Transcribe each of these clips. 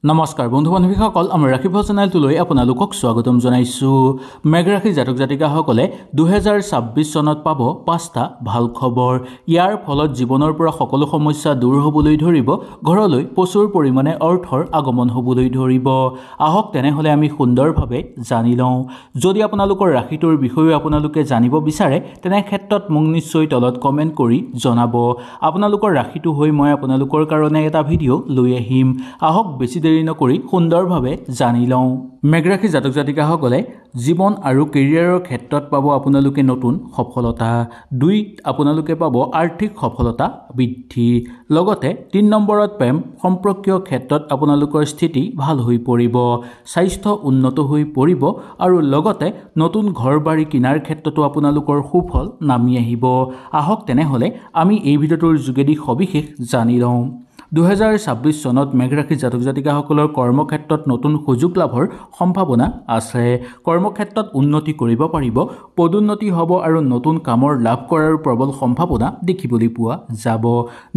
নমস্কাৰ বন্ধু বান্ধৱীসকল আমাৰ ৰাশিফল চেনেলটোলৈ আপোনালোকক স্বাগতম জনাইছোঁ। মেঘ ৰাশি জাতক জাতিকাসকলে 2026 চনত পাব 5টা ভাল খবৰ। ইয়াৰ ফলত জীৱনৰ পৰা সকলো সমস্যা দূৰ হ'বলৈ ধৰিব, ঘৰলৈ প্ৰচুৰ পৰিমাণে অৰ্থৰ আগমন হ'বলৈ ধৰিব। আহক তেনেহ'লে আমি সুন্দৰভাৱে জানি লওঁ। যদি আপোনালোকৰ ৰাশিটোৰ বিষয়ে আপোনালোকে জানিব বিচাৰে তেনে ক্ষেত্ৰত মোক নিশ্চয় তলত কমেণ্ট কৰি জনাব। আপোনালোকৰ ৰাশিটো হৈ মই আপোনালোকৰ কাৰণে এটা ভিডিঅ' লৈ আহিম। আহক বেছি দেৰি নকৰি সুন্দৰভাৱে জানি লওঁ। মেঘ ৰাশি জাতক জাতিকাসকলে জীৱন আৰু কেৰিয়াৰৰ ক্ষেত্ৰত পাব আপোনালোকে নতুন সফলতা। 2 আপোনালোকে পাব আৰ্থিক সফলতা বৃদ্ধি। লগতে 3 নম্বৰত প্ৰেম সম্পৰ্কীয় ক্ষেত্ৰত আপোনালোকৰ স্থিতি ভাল হৈ পৰিব, স্বাস্থ্য উন্নত হৈ পৰিব আৰু লগতে নতুন ঘৰ বাৰী কিনাৰ ক্ষেত্ৰতো আপোনালোকৰ সুফল নামি আহিব। আহক তেনেহ'লে আমি এই ভিডিঅ'টোৰ যোগেদি সবিশেষ জানি লওঁ। 2026 চনত মেঘ ৰাশি জাতক জাতিকাসকলৰ কৰ্মক্ষেত্ৰত নতুন সুযোগ লাভৰ সম্ভাৱনা আছে। কৰ্মক্ষেত্ৰত উন্নতি কৰিব পাৰিব, পদোন্নতি হ'ব আৰু নতুন কামৰ লাভ কৰাৰ প্ৰবল সম্ভাৱনা দেখিবলৈ পোৱা যাব।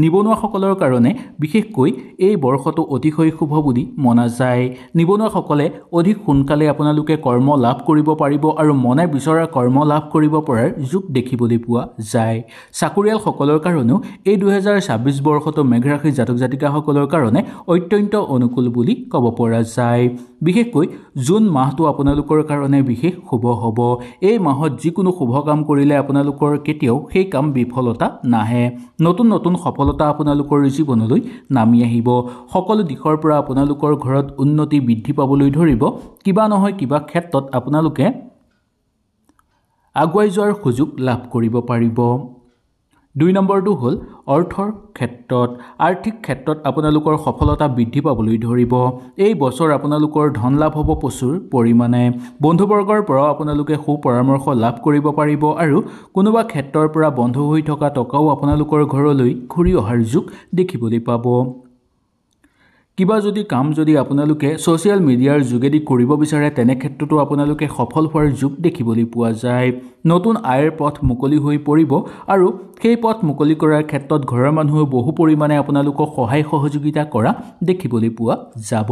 নিবনুৱাসকলৰ কাৰণে বিশেষকৈ এই বৰ্ষটো অতিশয় শুভ বুলি মনা যায়। নিবনুৱাসকলে অধিক সোনকালে আপোনালোকে কৰ্ম লাভ কৰিব পাৰিব আৰু মনে বিচৰা কৰ্ম লাভ কৰিব পৰাৰ যোগ দেখিবলৈ পোৱা যায়। চাকৰিয়ালসকলৰ কাৰণেও এই 2026 বৰ্ষটো মেঘ ৰাশি জাতক জাতিকাসকলৰ কাৰণে অত্যন্ত অনুকূল বুলি ক'ব পৰা যায়। বিশেষকৈ জুন মাহটো আপোনালোকৰ কাৰণে বিশেষ শুভ হ'ব। এই মাহত যিকোনো শুভ কাম কৰিলে আপোনালোকৰ কেতিয়াও সেই কাম বিফলতা নাহে। নতুন নতুন সফলতা আপোনালোকৰ জীৱনলৈ নামি আহিব। সকলো দিশৰ পৰা আপোনালোকৰ ঘৰত উন্নতি বৃদ্ধি পাবলৈ ধৰিব। কিবা নহয় কিবা ক্ষেত্ৰত আপোনালোকে আগুৱাই যোৱাৰ সুযোগ লাভ কৰিব পাৰিব। 2 নম্বৰটো হ'ল অৰ্থৰ ক্ষেত্ৰত। আৰ্থিক ক্ষেত্ৰত আপোনালোকৰ সফলতা বৃদ্ধি পাবলৈ ধৰিব। এই বছৰ আপোনালোকৰ ধন লাভ হ'ব প্ৰচুৰ পৰিমাণে। বন্ধুবৰ্গৰ পৰাও আপোনালোকে সুপৰামৰ্শ লাভ কৰিব পাৰিব আৰু কোনোবা ক্ষেত্ৰৰ পৰা বন্ধ হৈ থকা টকাও আপোনালোকৰ ঘৰলৈ ঘূৰি অহাৰ যোগ দেখিবলৈ পাব। কিবা কাম যদি আপোনালোকে ছ'চিয়েল মিডিয়াৰ যোগেদি কৰিব বিচাৰে তেনে ক্ষেত্ৰতো আপোনালোকে সফল হোৱাৰ যোগ দেখিবলৈ পোৱা যায়। নতুন আয়ৰ পথ মুকলি হৈ পৰিব আৰু সেই পথ মুকলি কৰাৰ ক্ষেত্ৰত ঘৰৰ মানুহে বহু পৰিমাণে আপোনালোকক সহায় সহযোগিতা কৰা দেখিবলৈ পোৱা যাব।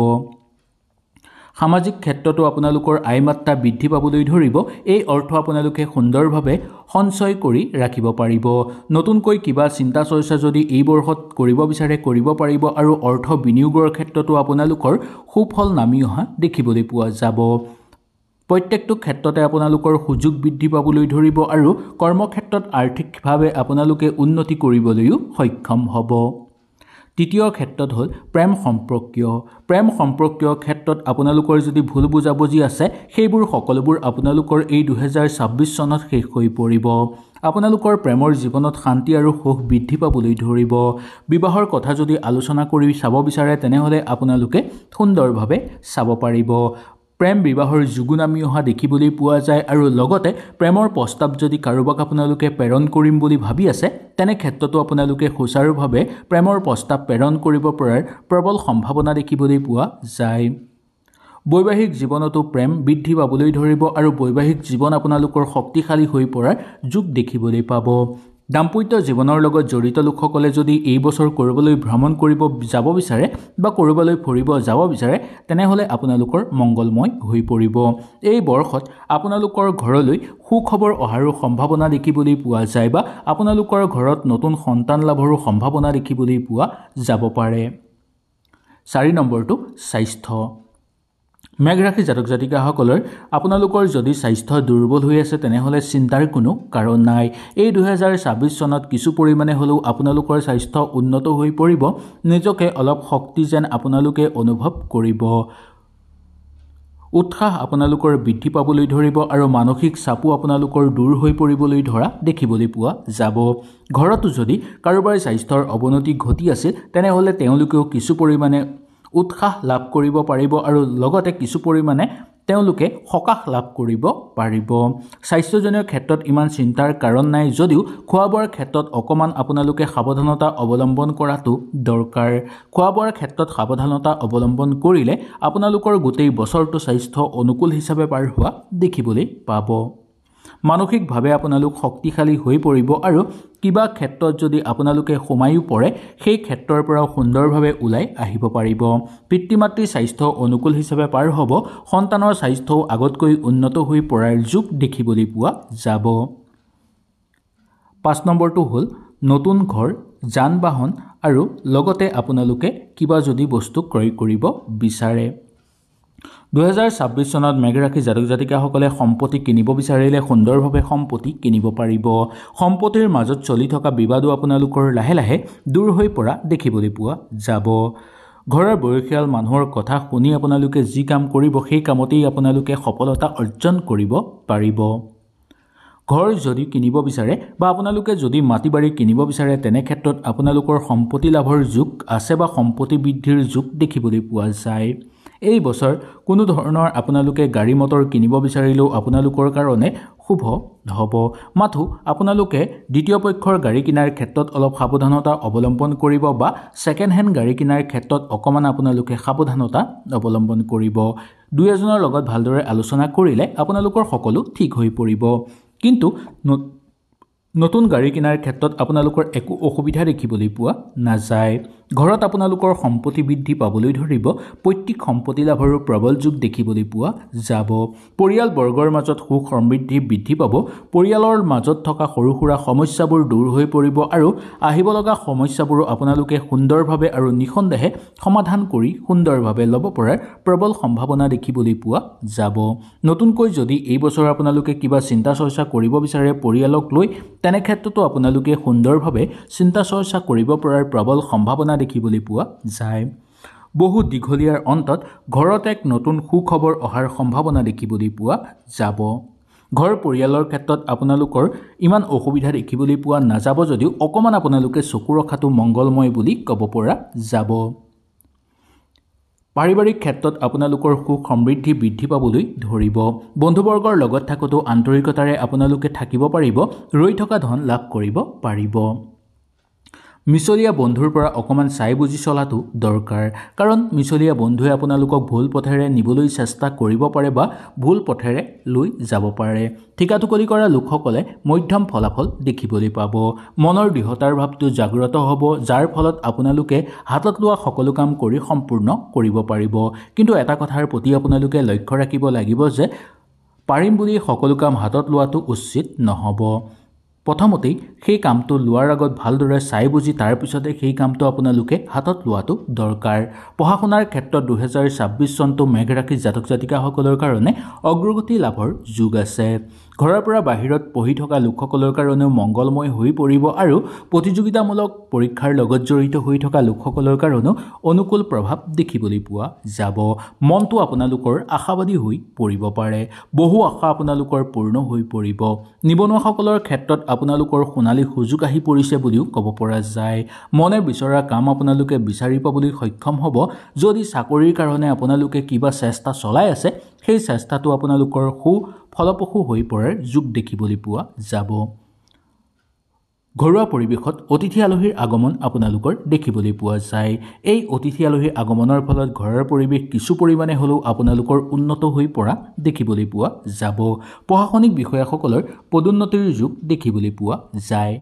সামাজিক ক্ষেত্ৰতো আপোনালোকৰ আয়মাত্ৰা বৃদ্ধি পাবলৈ ধৰিব। এই অৰ্থ আপোনালোকে সুন্দৰভাৱে সঞ্চয় কৰি ৰাখিব পাৰিব। নতুনকৈ কিবা চিন্তা চৰ্চা যদি এই বৰ্ষত কৰিব বিচাৰে কৰিব পাৰিব আৰু অৰ্থ বিনিয়োগৰ ক্ষেত্ৰতো আপোনালোকৰ সুফল নামি অহা দেখিবলৈ পোৱা যাব। প্ৰত্যেকটো ক্ষেত্ৰতে আপোনালোকৰ সুযোগ বৃদ্ধি পাবলৈ ধৰিব আৰু কৰ্মক্ষেত্ৰত আৰ্থিকভাৱে আপোনালোকে উন্নতি কৰিবলৈও সক্ষম হ'ব। তৃতীয় ক্ষেত্ৰত হ'ল প্ৰেম সম্পৰ্কীয় ক্ষেত্ৰত আপোনালোকৰ যদি ভুল বুজাবুজি আছে সেইবোৰ সকলোবোৰ আপোনালোকৰ এই 2026 চনত শেষ হৈ পৰিব। আপোনালোকৰ প্ৰেমৰ জীৱনত শান্তি আৰু সুখ বৃদ্ধি পাবলৈ ধৰিব। বিবাহৰ কথা যদি আলোচনা কৰি চাব বিচাৰে তেনেহ'লে আপোনালোকে সুন্দৰভাৱে চাব পাৰিব। প্ৰেম বিবাহৰ যোগো নামি অহা দেখিবলৈ পোৱা যায় আৰু লগতে প্ৰেমৰ প্ৰস্তাৱ যদি কাৰোবাক আপোনালোকে প্ৰেৰণ কৰিম বুলি ভাবি আছে তেনে ক্ষেত্ৰতো আপোনালোকে সুচাৰুভাৱে প্ৰেমৰ প্ৰস্তাৱ প্ৰেৰণ কৰিব পৰাৰ প্ৰবল সম্ভাৱনা দেখিবলৈ পোৱা যায়। বৈবাহিক জীৱনতো প্ৰেম বৃদ্ধি পাবলৈ ধৰিব আৰু বৈবাহিক জীৱন আপোনালোকৰ শক্তিশালী হৈ পৰাৰ যোগ দেখিবলৈ পাব। দাম্পত্য জীৱনৰ লগত জড়িত লোকসকলে যদি এই বছৰ ক'ৰবালৈ ভ্ৰমণ কৰিব যাব বিচাৰে বা ক'ৰবালৈ ফুৰিব যাব বিচাৰে তেনেহ'লে আপোনালোকৰ মংগলময় হৈ পৰিব। এই বৰ্ষত আপোনালোকৰ ঘৰলৈ সুখবৰ অহাৰো সম্ভাৱনা দেখিবলৈ পোৱা যায় বা আপোনালোকৰ ঘৰত নতুন সন্তান লাভৰো সম্ভাৱনা দেখিবলৈ পোৱা যাব পাৰে। 4 নম্বৰটো স্বাস্থ্য। মেঘ ৰাশি জাতক জাতিকাসকলৰ আপোনালোকৰ যদি স্বাস্থ্য দুৰ্বল হৈ আছে তেনেহ'লে চিন্তাৰ কোনো কাৰণ নাই। এই 2026 চনত কিছু পৰিমাণে হ'লেও আপোনালোকৰ স্বাস্থ্য উন্নত হৈ পৰিব। নিজকে অলপ শক্তি যেন আপোনালোকে অনুভৱ কৰিব। উৎসাহ আপোনালোকৰ বৃদ্ধি পাবলৈ ধৰিব আৰু মানসিক চাপো আপোনালোকৰ দূৰ হৈ পৰিবলৈ ধৰা দেখিবলৈ পোৱা যাব। ঘৰতো যদি কাৰোবাৰ স্বাস্থ্যৰ অৱনতি ঘটি আছিল তেনেহ'লে তেওঁলোকেও কিছু পৰিমাণে উৎসাহ লাভ কৰিব পাৰিব আৰু লগতে কিছু পৰিমাণে তেওঁলোকে সকাহ লাভ কৰিব পাৰিব। স্বাস্থ্যজনীয় ক্ষেত্ৰত ইমান চিন্তাৰ কাৰণ নাই যদিও খোৱা বোৱাৰ ক্ষেত্ৰত অকণমান আপোনালোকে সাৱধানতা অৱলম্বন কৰাটো দৰকাৰ। খোৱা বোৱাৰ ক্ষেত্ৰত সাৱধানতা অৱলম্বন কৰিলে আপোনালোকৰ গোটেই বছৰটো স্বাস্থ্য অনুকূল হিচাপে পাৰ হোৱা দেখিবলৈ পাব। মানসিকভাৱে আপোনালোক শক্তিশালী হৈ পৰিব আৰু কিবা ক্ষেত্ৰত যদি আপোনালোকে সোমায়ো পৰে সেই ক্ষেত্ৰৰ পৰাও সুন্দৰভাৱে ওলাই আহিব পাৰিব। পিতৃ মাতৃৰ স্বাস্থ্য অনুকূল হিচাপে পাৰ হ'ব। সন্তানৰ স্বাস্থ্যও আগতকৈ উন্নত হৈ পৰাৰ যোগ দেখিবলৈ পোৱা যাব। 5 নম্বৰটো হ'ল নতুন ঘৰ, যান বাহন আৰু লগতে আপোনালোকে কিবা যদি বস্তু ক্ৰয় কৰিব বিচাৰে। 2026 চনত মেঘ ৰাশি জাতক জাতিকাসকলে সম্পত্তি কিনিব বিচাৰিলে সুন্দৰভাৱে সম্পত্তি কিনিব পাৰিব। সম্পত্তিৰ মাজত চলি থকা বিবাদো আপোনালোকৰ লাহে লাহে দূৰ হৈ পৰা দেখিবলৈ পোৱা যাব। ঘৰৰ বয়সীয়াল মানুহৰ কথা শুনি আপোনালোকে যি কাম কৰিব সেই কামতেই আপোনালোকে সফলতা অৰ্জন কৰিব পাৰিব। ঘৰ যদি কিনিব বিচাৰে বা আপোনালোকে যদি মাটি বাৰী কিনিব বিচাৰে তেনে ক্ষেত্ৰত আপোনালোকৰ সম্পত্তি লাভৰ যোগ আছে বা সম্পত্তি বৃদ্ধিৰ যোগ দেখিবলৈ পোৱা যায়। এই বছৰ কোনো ধৰণৰ আপোনালোকে গাড়ী মটৰ কিনিব বিচাৰিলেও আপোনালোকৰ কাৰণে শুভ হ'ব। মাথো আপোনালোকে দ্বিতীয় পক্ষৰ গাড়ী কিনাৰ ক্ষেত্ৰত অলপ সাৱধানতা অৱলম্বন কৰিব বা ছেকেণ্ড হেণ্ড গাড়ী কিনাৰ ক্ষেত্ৰত অকণমান আপোনালোকে সাৱধানতা অৱলম্বন কৰিব। দুই এজনৰ লগত ভালদৰে আলোচনা কৰিলে আপোনালোকৰ সকলো ঠিক হৈ পৰিব। কিন্তু নতুন গাড়ী কিনাৰ ক্ষেত্ৰত আপোনালোকৰ একো অসুবিধা দেখিবলৈ পোৱা নাযায়। ঘৰত আপোনালোকৰ সম্পত্তি বৃদ্ধি পাবলৈ ধৰিব। পৈতৃক সম্পত্তি লাভৰো প্ৰবল যোগ দেখিবলৈ পোৱা যাব। পৰিয়ালবৰ্গৰ মাজত সুখ সমৃদ্ধি বৃদ্ধি পাব। পৰিয়ালৰ মাজত থকা সৰু সুৰা সমস্যাবোৰ দূৰ হৈ পৰিব আৰু আহিব লগা সমস্যাবোৰো আপোনালোকে সুন্দৰভাৱে আৰু নিঃসন্দেহে সমাধান কৰি সুন্দৰভাৱে ল'ব পৰাৰ প্ৰবল সম্ভাৱনা দেখিবলৈ পোৱা যাব। নতুনকৈ যদি এই বছৰ আপোনালোকে কিবা চিন্তা চৰ্চা কৰিব বিচাৰে পৰিয়ালক লৈ তেনে ক্ষেত্ৰতো আপোনালোকে সুন্দৰভাৱে চিন্তা চৰ্চা কৰিব পৰাৰ প্ৰবল সম্ভাৱনা দেখিবলৈ পোৱা যায়। বহু দীঘলীয়াৰ অন্তত ঘৰত এক নতুন সুখবৰ অহাৰ সম্ভাৱনা দেখিবলৈ পোৱা যাব। ঘৰ পৰিয়ালৰ ক্ষেত্ৰত আপোনালোকৰ ইমান অসুবিধা দেখিবলৈ পোৱা নাযাব যদিও অকণমান আপোনালোকে চকু ৰখাটো মংগলময় বুলি ক'ব পৰা যাব। পাৰিবাৰিক ক্ষেত্ৰত আপোনালোকৰ সুখ সমৃদ্ধি বৃদ্ধি পাবলৈ ধৰিব। বন্ধুবৰ্গৰ লগত থাকোঁতেও আন্তৰিকতাৰে আপোনালোকে থাকিব পাৰিব। ৰৈ থকা ধন লাভ কৰিব পাৰিব। মিছলীয়া বন্ধুৰ পৰা অকণমান চাই বুজি চলাটো দৰকাৰ, কাৰণ মিছলীয়া বন্ধুৱে আপোনালোকক ভুল পথেৰে নিবলৈ চেষ্টা কৰিব পাৰে বা ভুল পথেৰে লৈ যাব পাৰে। ঠিকাটুকলি কৰা লোকসকলে মধ্যম ফলাফল দেখিবলৈ পাব। মনৰ দৃঢ়তাৰ ভাৱটো জাগ্ৰত হ'ব, যাৰ ফলত আপোনালোকে হাতত লোৱা সকলো কাম কৰি সম্পূৰ্ণ কৰিব পাৰিব। কিন্তু এটা কথাৰ প্ৰতি আপোনালোকে লক্ষ্য ৰাখিব লাগিব যে পাৰিম বুলি সকলো কাম হাতত লোৱাটো উচিত নহ'ব। প্ৰথমতেই সেই কামটো লোৱাৰ আগত ভালদৰে চাই বুজি তাৰপিছতে সেই কামটো আপোনালোকে হাতত লোৱাটো দৰকাৰ। পঢ়া শুনাৰ ক্ষেত্ৰত 2026 চনটো মেঘ ৰাশি জাতক জাতিকাসকলৰ কাৰণে অগ্ৰগতি লাভৰ যোগ আছে। ঘৰৰ পৰা বাহিৰত পঢ়ি থকা লোকসকলৰ কাৰণেও মংগলময় হৈ পৰিব আৰু প্ৰতিযোগিতামূলক পৰীক্ষাৰ লগত জড়িত হৈ থকা লোকসকলৰ কাৰণেও অনুকূল প্ৰভাৱ দেখিবলৈ পোৱা যাব। মনটো আপোনালোকৰ আশাবাদী হৈ পৰিব পাৰে। বহু আশা আপোনালোকৰ পূৰ্ণ হৈ পৰিব। নিবনুৱাসকলৰ ক্ষেত্ৰত আপোনালোকৰ সোণালী সুযোগ আহি পৰিছে বুলিও ক'ব পৰা যায়। মনে বিচৰা কাম আপোনালোকে বিচাৰি পাবলৈ সক্ষম হ'ব। যদি চাকৰিৰ কাৰণে আপোনালোকে কিবা চেষ্টা চলাই আছে সেই চেষ্টাটো আপোনালোকৰ ফলপ্ৰসূ হৈ পৰাৰ যোগ দেখিবলৈ পোৱা যাব। ঘৰুৱা পৰিৱেশত অতিথি আলহীৰ আগমন আপোনালোকৰ দেখিবলৈ পোৱা যায়। এই অতিথি আলহীৰ আগমনৰ ফলত ঘৰৰ পৰিৱেশ কিছু পৰিমাণে হ'লেও আপোনালোকৰ উন্নত হৈ পৰা দেখিবলৈ পোৱা যাব। প্ৰশাসনিক বিষয়াসকলৰ পদোন্নতিৰ যোগ দেখিবলৈ পোৱা যায়।